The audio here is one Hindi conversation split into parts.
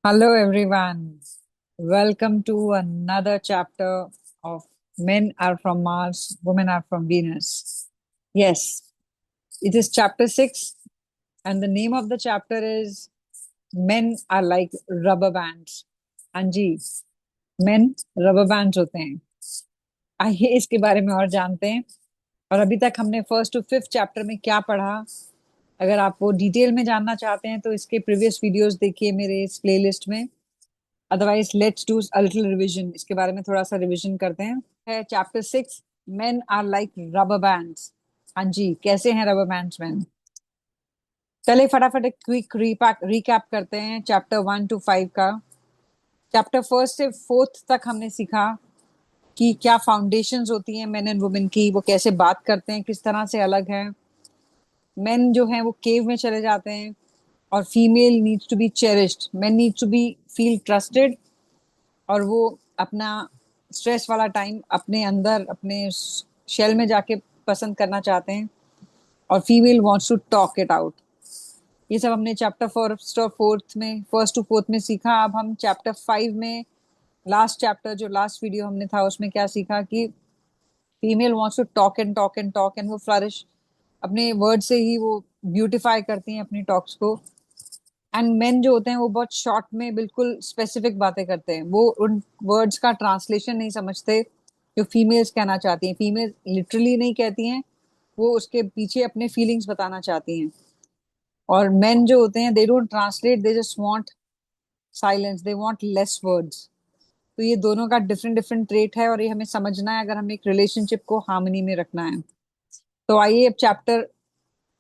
Hello, everyone. Welcome to another chapter of Men Are From Mars, Women Are From Venus. Yes, it is chapter 6, and the name of the chapter is Men Are Like Rubber Bands. हाँ जी, men rubber bands होते हैं। आइए इसके बारे में और जानते हैं। और अभी तक हमने फर्स्ट टू फिफ्थ चैप्टर में क्या पढ़ा। अगर आप वो डिटेल में जानना चाहते हैं तो इसके प्रीवियस वीडियोस देखिए मेरे इस प्लेलिस्ट में। Otherwise let's do a little revision, इसके बारे में थोड़ा सा रिवीजन करते हैं। है chapter 6, men are like rubber bands. हाँ जी, कैसे हैं रबर बैंड्स मैन? चलिए फटाफट एक क्विक रिकैप करते हैं चैप्टर 1 to 5 का। चैप्टर फर्स्ट से फोर्थ तक हमने सीखा कि क्या फाउंडेशंस होती हैं मेन एंड वुमेन की, वो कैसे बात करते हैं, किस तरह से अलग है। मेन जो हैं वो केव में चले जाते हैं और female needs to be cherished, men need to be feel trusted, और वो अपना स्ट्रेस वाला टाइम अपने अंदर अपने शेल में जाके पसंद करना चाहते हैं, और female wants to talk it out. ये सब हमने चैप्टर फर्स्ट टू फोर्थ में सीखा। अब हम चैप्टर 5 में लास्ट चैप्टर, जो लास्ट वीडियो हमने था उसमें क्या सीखा कि female wants to talk and talk and talk, and वो फ्लरिश अपने वर्ड से ही वो ब्यूटिफाई करती हैं अपनी टॉक्स को। एंड मेन जो होते हैं वो बहुत शॉर्ट में बिल्कुल स्पेसिफिक बातें करते हैं, वो उन वर्ड्स का ट्रांसलेशन नहीं समझते जो फीमेल्स कहना चाहती हैं। फीमेल लिटरली नहीं कहती हैं, वो उसके पीछे अपने फीलिंग्स बताना चाहती हैं। और मेन जो होते हैं they don't translate, they just want silence, they want less voids. तो ये दोनों का डिफरेंट डिफरेंट ट्रेट है, और ये हमें समझना है अगर हमें एक रिलेशनशिप को हार्मनी में रखना है। तो आइए अब चैप्टर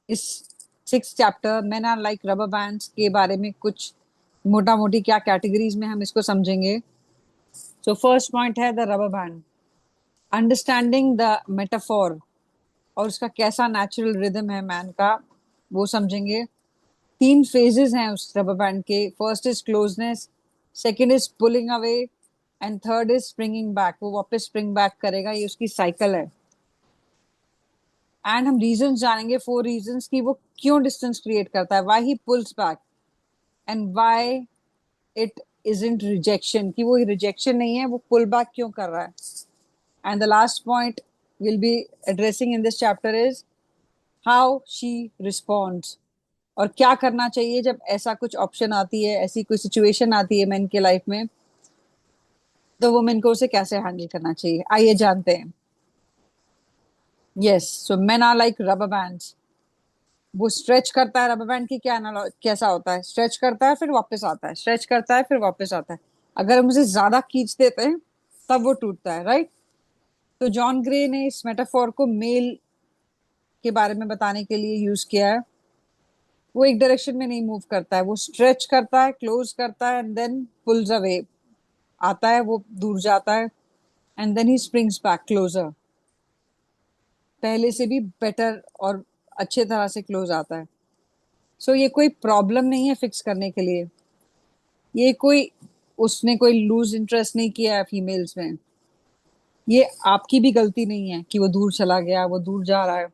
इस 6 chapter men are like rubber bands के बारे में कुछ मोटा मोटी क्या कैटेगरीज में हम इसको समझेंगे। सो फर्स्ट पॉइंट है the rubber band, understanding the metaphor, और उसका कैसा नेचुरल रिदम है मैन का, वो समझेंगे। 3 फेजेस हैं उस रबर बैंड के। First is closeness, second is pulling away, and third is springing back, वो वापस स्प्रिंग बैक करेगा, ये उसकी साइकिल है। एंड हम रीजंस जानेंगे, 4 रीजंस की वो क्यों डिस्टेंस क्रिएट करता है, why he pools back, and why it isn't rejection, कि वो रिजेक्शन नहीं है, वो पुल बैक क्यों कर रहा है। And the last point will be addressing in this chapter is how she responds, और क्या करना चाहिए जब ऐसा कुछ ऑप्शन आती है, ऐसी कोई सिचुएशन आती है मैन के लाइफ में, तो वुमेन को उसे कैसे हैंडल करना चाहिए। आइए जानते हैं। Yes, so men are like rubber bands. वो स्ट्रेच करता है, रबर बैंड की क्या कैसा होता है, स्ट्रेच करता है फिर वापस आता है, स्ट्रेच करता है फिर वापस आता है। अगर हम उसे ज्यादा खींच देते हैं तब वो टूटता है, राइट। तो जॉन ग्रे ने इस मेटाफोर को मेल के बारे में बताने के लिए यूज किया है। वो एक डायरेक्शन में नहीं मूव करता है, वो स्ट्रेच करता है, क्लोज करता है, एंड देन पुल्स अवे, आता है वो दूर जाता है, and then he springs back closer, पहले से भी बेटर और अच्छे तरह से क्लोज आता है। सो ये कोई प्रॉब्लम नहीं है फिक्स करने के लिए, ये कोई उसने कोई लूज इंटरेस्ट नहीं किया है फीमेल्स में। ये आपकी भी गलती नहीं है कि वो दूर चला गया, वो दूर जा रहा है,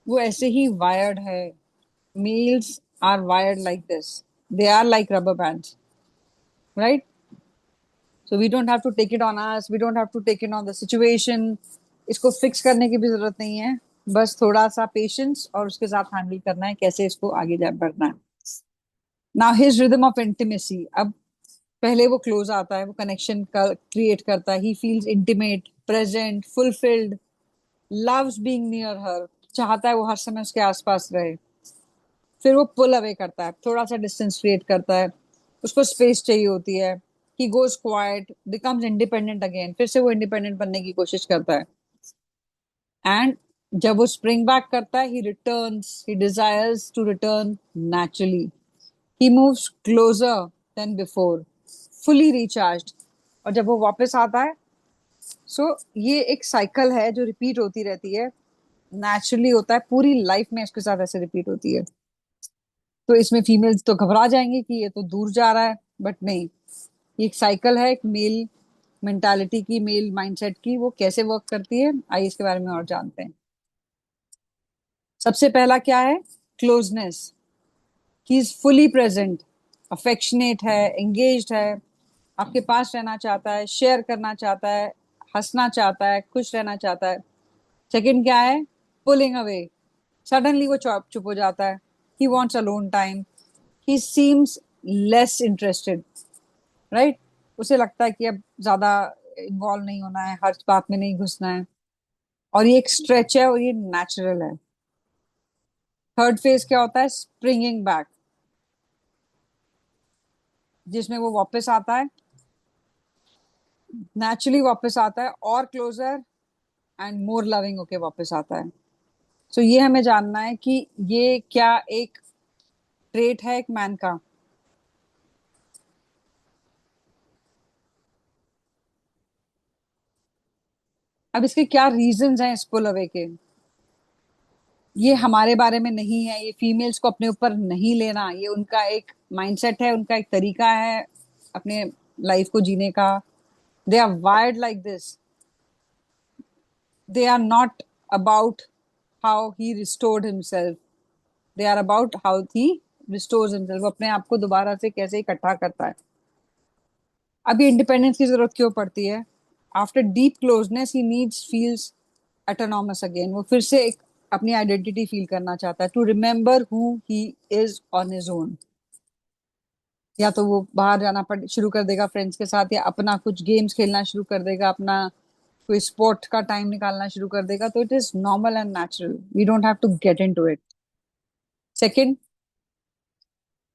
वो ऐसे ही वायर्ड है। Males are wired like this, they are like rubber bands, right. So we don't have to take it on us, we don't have to take it on the situation. इसको फिक्स करने की भी जरूरत नहीं है, बस थोड़ा सा पेशेंस और उसके साथ हैंडल करना है कैसे इसको आगे जा बढ़ना है। Now his rhythm of intimacy, अब पहले वो क्लोज आता है, वो कनेक्शन का क्रिएट करता है, he feels intimate, present, fulfilled, loves being near her, चाहता है वो हर समय उसके आसपास रहे। फिर वो पुल अवे करता है, थोड़ा सा डिस्टेंस क्रिएट करता है, उसको स्पेस चाहिए होती है। He goes quite, becomes independent again, फिर से वो इंडिपेंडेंट बनने की कोशिश करता है। एंड जब वो स्प्रिंग बैक करता है, he returns, he desires to return naturally, he moves closer than before, fully recharged. और जब वो वापस आता है, सो ये एक साइकिल है जो रिपीट होती रहती है, नेचुरली होता है, पूरी लाइफ में इसके साथ ऐसे रिपीट होती है। तो इसमें फीमेल्स तो घबरा जाएंगे कि ये तो दूर जा रहा है, बट नहीं, ये एक साइकिल है, एक मेल मेंटालिटी की, मेल माइंडसेट की, वो कैसे वर्क करती है आइए इसके बारे में और जानते हैं। सबसे पहला क्या है, closeness, he is fully present, affectionate है, एंगेज्ड है, आपके पास रहना चाहता है, शेयर करना चाहता है, हंसना चाहता है, खुश रहना चाहता है। सेकंड क्या है? Pulling away. सडनली वो चुप चुप हो जाता है। He wants alone time. He seems less interested, right? उसे लगता है कि अब ज्यादा इन्वॉल्व नहीं होना है, हर बात में नहीं घुसना है। और ये एक स्ट्रेच है और ये नेचुरल है। थर्ड फेज क्या होता है? स्प्रिंगिंग बैक, जिसमें वो वापस आता है, नेचुरली वापस आता है, और क्लोजर एंड मोर लविंग होके वापस आता है। सो ये हमें जानना है कि ये क्या एक ट्रेट है एक मैन का। अब इसके क्या रीजंस हैं इस पुल अवे के? ये हमारे बारे में नहीं है, ये फीमेल्स को अपने ऊपर नहीं लेना, ये उनका एक माइंडसेट है, उनका एक तरीका है अपने लाइफ को जीने का। They are wired like this. They are not about how he restored himself, they are about how he restores himself. वो अपने आप को दोबारा से कैसे इकट्ठा करता है। अभी इंडिपेंडेंस की जरूरत क्यों पड़ती है? After deep closeness he needs feels autonomous again. वो फिर से एक अपनी आइडेंटिटी फील करना चाहता है, to remember who he is on his own. या तो वो बाहर जाना पड़ शुरू कर देगा फ्रेंड्स के साथ, या अपना कुछ गेम्स खेलना शुरू कर देगा, अपना कोई स्पोर्ट का टाइम निकालना शुरू कर देगा। तो it is normal and natural, we don't have to get into it. Second,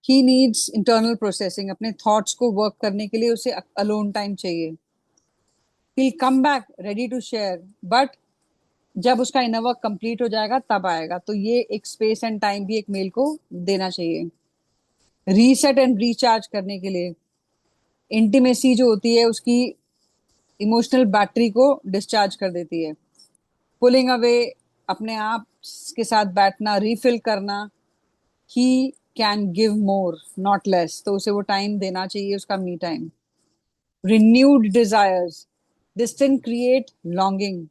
he needs internal processing. अपने थॉट्स को वर्क करने के लिए उसे अलोन टाइम चाहिए। He come back ready to share, but जब उसका इनर वर्क कंप्लीट हो जाएगा तब आएगा। तो ये एक स्पेस एंड टाइम भी एक मेल को देना चाहिए, रीसेट एंड रिचार्ज करने के लिए। इंटीमेसी जो होती है उसकी इमोशनल बैटरी को डिस्चार्ज कर देती है। पुलिंग अवे, अपने आप के साथ बैठना, रिफिल करना। He can give more not less, तो उसे वो टाइम देना चाहिए, उसका me time. Renewed desires, distance create longing.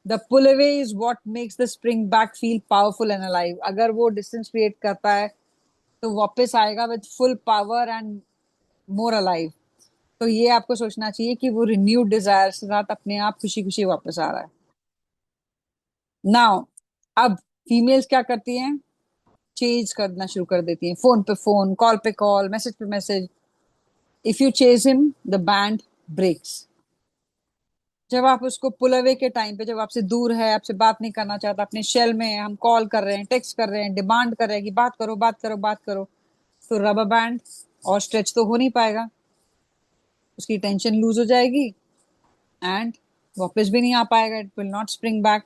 The pull away is what makes the spring back feel powerful and alive. अगर वो डिस्टेंस क्रिएट करता है तो वापस आएगा with full power and more alive. तो ये आपको सोचना चाहिए कि वो रिन्यूड डिजायर के साथ अपने आप खुशी खुशी वापस आ रहा है। नाउ, अब फीमेल्स क्या करती हैं? चेज करना शुरू कर देती हैं, फोन पे फोन, कॉल पे कॉल, मैसेज पे message. If you chase him the band breaks. जब आप उसको पुल अवे के टाइम पे, जब आपसे दूर है, आपसे बात नहीं करना चाहता, अपने शेल में है, हम कॉल कर रहे हैं, टेक्स्ट कर रहे हैं, डिमांड कर रहे हैं कि बात करो बात करो बात करो, तो रबर बैंड और स्ट्रेच तो हो नहीं पाएगा। उसकी टेंशन लूज हो जाएगी एंड वापस भी नहीं आ पाएगा, it will not spring back.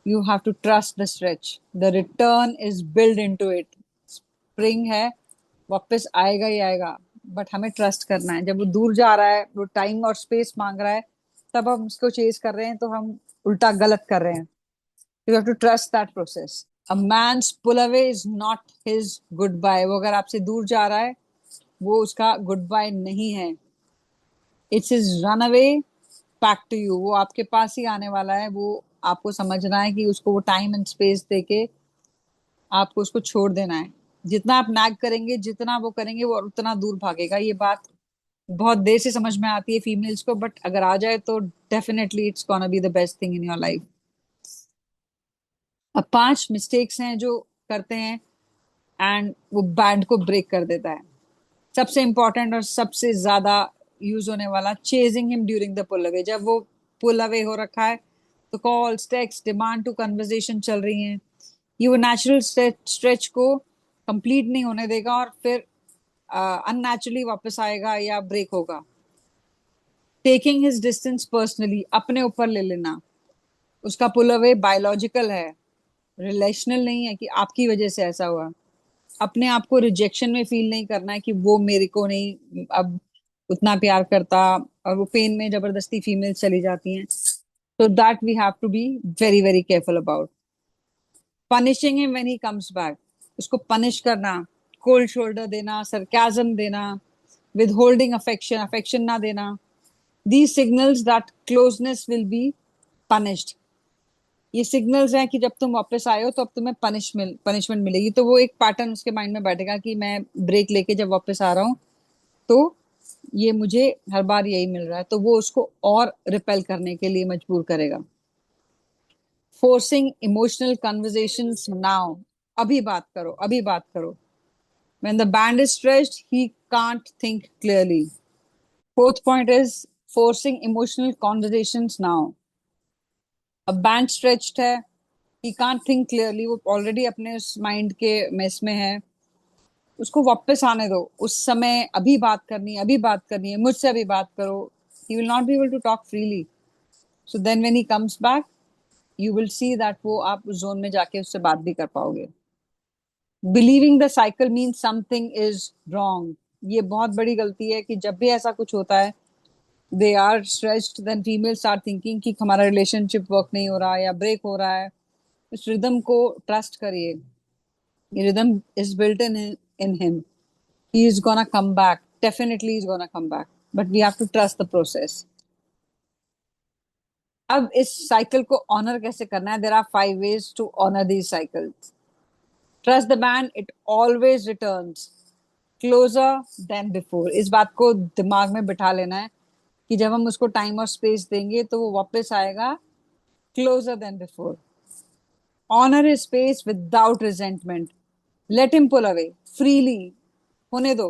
You have to trust the stretch, the return is build into it. Spring है, वापस आएगा ही आएगा, बट हमें ट्रस्ट करना है। जब वो दूर जा रहा है, वो टाइम और स्पेस मांग रहा है, तब हम उसको चेज कर रहे हैं, तो हम उल्टा गलत कर रहे हैं। You have to trust that process. A man's pull away is not his goodbye. वो अगर आपसे दूर जा रहा है, वो उसका गुड बाय नहीं है, it's his run away back to you. वो आपके पास ही आने वाला है। वो आपको समझना है कि उसको वो टाइम एंड स्पेस देके आपको उसको छोड़ देना है। जितना आप नैग करेंगे, जितना वो करेंगे, वो उतना दूर भागेगा। ये बात बहुत देर से समझ में आती है फीमेल्स को, बट अगर आ जाए तो definitely it's gonna be the best thing in your life. अब 5 मिस्टेक्स हैं जो करते हैं एंड वो बैंड को ब्रेक कर देता है। सबसे इंपॉर्टेंट और सबसे ज्यादा यूज होने वाला, chasing him during the pull away. जब वो पुल अवे हो रखा है, तो calls, text, demand to conversation चल रही हैं, ये वो नेचुरल स्ट्रेच को कंप्लीट नहीं होने देगा और फिर अननेचुरली वापस आएगा या ब्रेक होगा। टेकिंग हिज डिस्टेंस पर्सनली, अपने ऊपर ले लेना। उसका पुल अवे बायोलॉजिकल है, रिलेशनल नहीं है कि आपकी वजह से ऐसा हुआ। अपने आप को रिजेक्शन में फील नहीं करना है कि वो मेरे को नहीं अब उतना प्यार करता, और वो पेन में जबरदस्ती फीमेल्स चली जाती हैं। तो that we have to be very very careful about. Punishing him when he comes back, उसको पनिश करना, कोल्ड शोल्डर देना, सरकाजम देना, विद होल्डिंग अफेक्शन, अफेक्शन ना देना। These signals that closeness will be punished. ये सिग्नल्स हैं कि जब तुम वापस आए हो तो अब तुम्हें पनिशमेंट मिलेगी, तो वो एक पैटर्न उसके माइंड में बैठेगा कि मैं ब्रेक लेके जब वापस आ रहा हूँ तो ये मुझे हर बार यही मिल रहा है, तो वो उसको और रिपेल करने के लिए मजबूर करेगा। फोर्सिंग इमोशनल कन्वर्सेशंस नाउ, अभी बात करो, अभी बात करो। When the band is stretched, he can't think clearly. Fourth point is forcing emotional conversations now. अब बैंड स्ट्रेच्ड है, ही कांट थिंक क्लियरली, वो ऑलरेडी अपने उस माइंड के मेस में है, उसको वापस आने दो। उस समय अभी बात करनी है, अभी बात करनी है, मुझसे अभी बात करो। He will not be able to talk freely. So then when he comes back, you will see that वो आप उस जोन में जाके उससे बात भी कर पाओगे। Believing the cycle means something is wrong, ये बहुत बड़ी गलती है कि जब भी ऐसा कुछ होता है, they are stressed, then females are thinking कि हमारा रिलेशनशिप वर्क नहीं हो रहा है या ब्रेक हो रहा है। इस रिदम को ट्रस्ट करिए, ये rhythm is built in him, he is gonna come back, definitely is gonna come back, but we have to trust the process. अब इस साइकिल को ऑनर कैसे करना है? There are 5 ways to honour these cycles. Trust the man, it always returns closer than before. इस बात को दिमाग में बिठा लेना है कि जब हम उसको टाइम और स्पेस देंगे तो वो वापस आएगा closer than before. Honour his space without resentment, let him pull away freely, होने दो।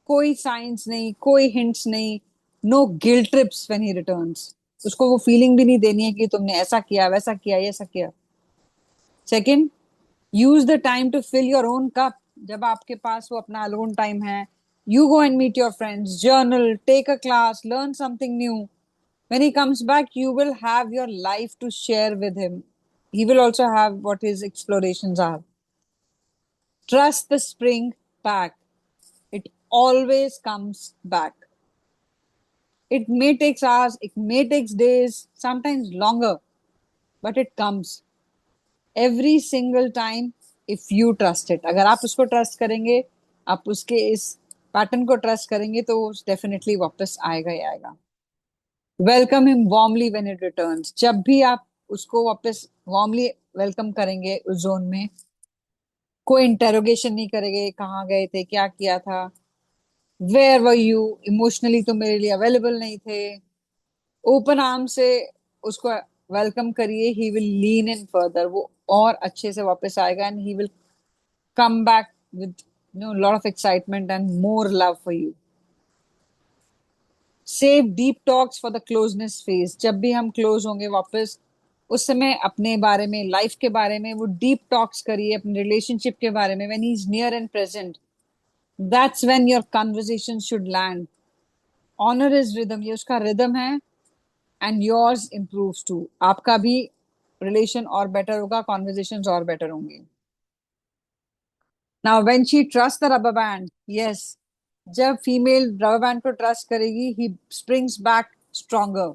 कोई साइंस नहीं, कोई हिंट्स नहीं, no guilt trips when he returns. उसको वो फीलिंग भी नहीं देनी है कि तुमने ऐसा किया, वैसा किया, ये ऐसा किया। Second, use the time to fill your own cup. जब आपके पास वो अपना अलोन टाइम है, you go and meet your friends, journal, take a class, learn something new. When he comes back, you will have your life to share with him. He will also have what his explorations are. Trust the spring back. It always comes back. It may take hours, it may take days, sometimes longer, but it comes every single time if you trust it. अगर आप उसको ट्रस्ट करेंगे, आप उसके इस पैटर्न को ट्रस्ट करेंगे, तो डेफिनेटली वापस आएगा ही आएगा। Welcome him warmly when it returns. जब भी आप उसको वापस वार्मली वेलकम करेंगे उस जोन में, कोई इंटेरोगेशन नहीं करेंगे, कहाँ गए थे, क्या किया था, वेयर वर यू, इमोशनली तो मेरे लिए अवेलेबल नहीं थे, ओपन आर्म से उसको वेलकम करिए। He will lean in further, वो और अच्छे से वापस आएगा, and he will come back with lot of excitement and more love for you. Save deep talks for the closeness phase. जब भी हम क्लोज होंगे वापस, उस समय अपने बारे में, लाइफ के बारे में वो डीप टॉक्स करिए, अपने रिलेशनशिप के बारे में। When he is near and present, that's when your conversation should land. Honour is rhythm, ये उसका रिदम है, एंड योर्स इम्प्रूव्स टू। आपका भी रिलेशन और बेटर होगा, कॉन्वर्जेशन और बेटर होंगे। Now when she trust the rubber band, yes, जब फीमेल रबर बैंड को ट्रस्ट करेगी, he springs back stronger,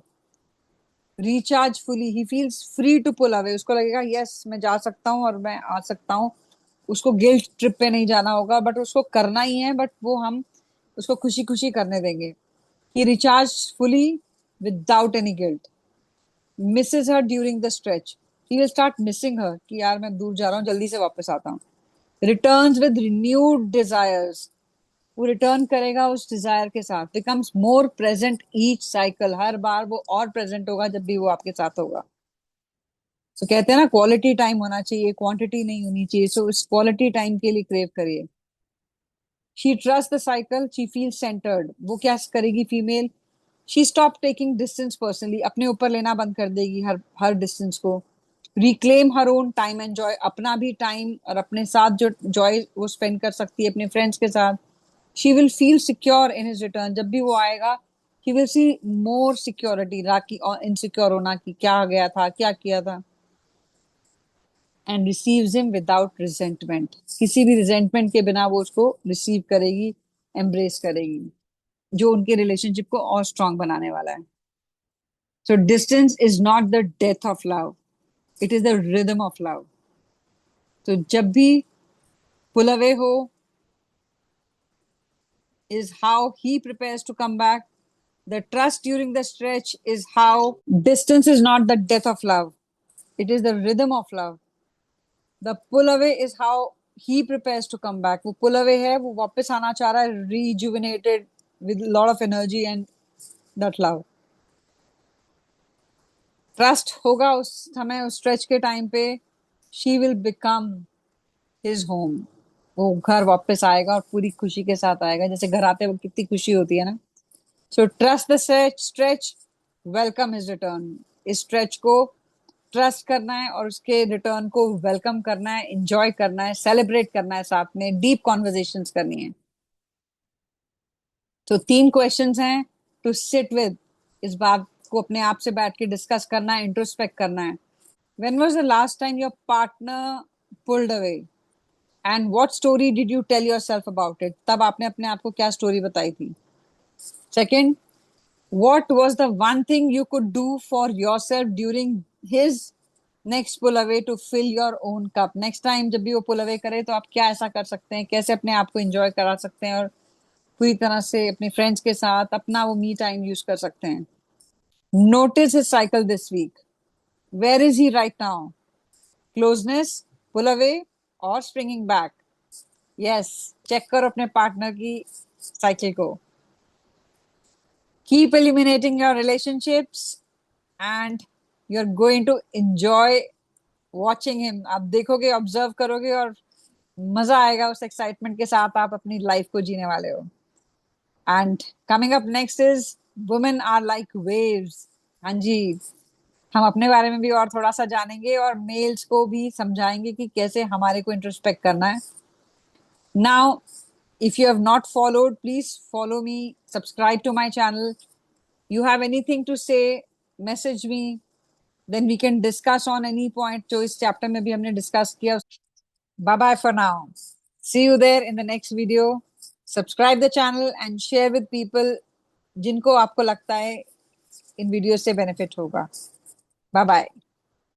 recharge fully, he feels free to pull away. उसको लगेगा यस, मैं जा सकता हूँ और मैं आ सकता हूँ। उसको गिल्ट ट्रिप पे नहीं जाना होगा, बट उसको करना ही है, बट वो हम उसको खुशी खुशी करने देंगे। He recharge fully without any guilt. Misses her during the stretch, he will start missing her कि यार मैं दूर जा रहा हूँ, जल्दी से वापस आता हूँ। रिटर्न्स विद रिन्यूड डिजायर्स, वो रिटर्न करेगा उस डिजायर के साथ। Becomes more present each cycle, हर बार वो और प्रेजेंट होगा जब भी वो आपके साथ होगा। तो कहते हैं ना, क्वालिटी टाइम होना चाहिए, क्वांटिटी नहीं होनी चाहिए। सो इस क्वालिटी टाइम के लिए क्रेव करिए। She trust the cycle, she feel centred. वो क्या करेगी female? She stop taking distance personally, अपने ऊपर लेना बंद कर देगी हर हर डिस्टेंस को। Reclaim her own time and Joy, अपना भी टाइम और अपने साथ जो जॉय वो स्पेंड कर सकती है अपने फ्रेंड्स के साथ। She will feel secure in his return, जब भी वो आएगा he will see more security, राकी और इनसिक्योर होना कि क्या गया था, क्या किया था। And receives him without resentment, किसी भी रिजेंटमेंट के बिना वो उसको रिसीव करेगी, एम्ब्रेस करेगी, जो उनके रिलेशनशिप को और स्ट्रांग बनाने वाला है। So distance is not the death of love, it is the rhythm of love. तो जब भी पुल अवे हो, is how he prepares to come back. The trust during the stretch is how distance is not the death of love. It is the rhythm of love. The pull away is how he prepares to come back. वो pull away है, वो वापस आना चाह रहा है rejuvenated with a lot of energy and that love. Trust होगा उस समय, उस स्ट्रेच के टाइम पे. She will become his home. वो घर वापस आएगा और पूरी खुशी के साथ आएगा, जैसे घर आते वक्त कितनी खुशी होती है ना. So trust the stretch, welcome his return. इस स्ट्रेच को ट्रस्ट करना है और उसके रिटर्न को वेलकम करना है, एंजॉय करना है, सेलिब्रेट करना है, साथ में डीप कॉन्वर्जेशंस करनी है. तो 3 क्वेश्चंस हैं टू सिट विद. इस बात को अपने आप से बैठ के डिस्कस करना है, इंट्रोस्पेक्ट करना है. When was the last time your partner pulled away? And what story did you tell yourself about it? तब आपने अपने आप को क्या स्टोरी बताई थी? Second, what was the one thing you could do for yourself during his next pull away to fill your own cup? Next time जब भी वो pull away करे तो आप क्या ऐसा कर सकते हैं, कैसे अपने आप को enjoy करा सकते हैं और पूरी तरह से अपने फ्रेंड्स के साथ अपना वो मी टाइम यूज कर सकते हैं. Notice his cycle this week. Where is he right now? Closeness, pull away, or springing back? Yes, check करो अपने पार्टनर की साइकिल को. Keep eliminating your relationships and you're going to enjoy watching him. आप देखोगे, ऑब्जर्व करोगे और मजा आएगा उस एक्साइटमेंट के साथ आप अपनी लाइफ को जीने वाले हो. And coming up next is women are like waves. हाँ जी, हम अपने बारे में भी और थोड़ा सा जानेंगे और मेल्स को भी समझाएंगे कि कैसे हमारे को इंट्रोस्पेक्ट करना है. Now if you have not followed, please follow me, subscribe to my channel. You have anything to say, message me, then we can discuss on any point जो इस chapter में भी हमने discuss किया. Bye bye for now. See you there in the next video. Subscribe the channel and share with people जिनको आपको लगता है इन वीडियो से बेनिफिट होगा. Bye bye.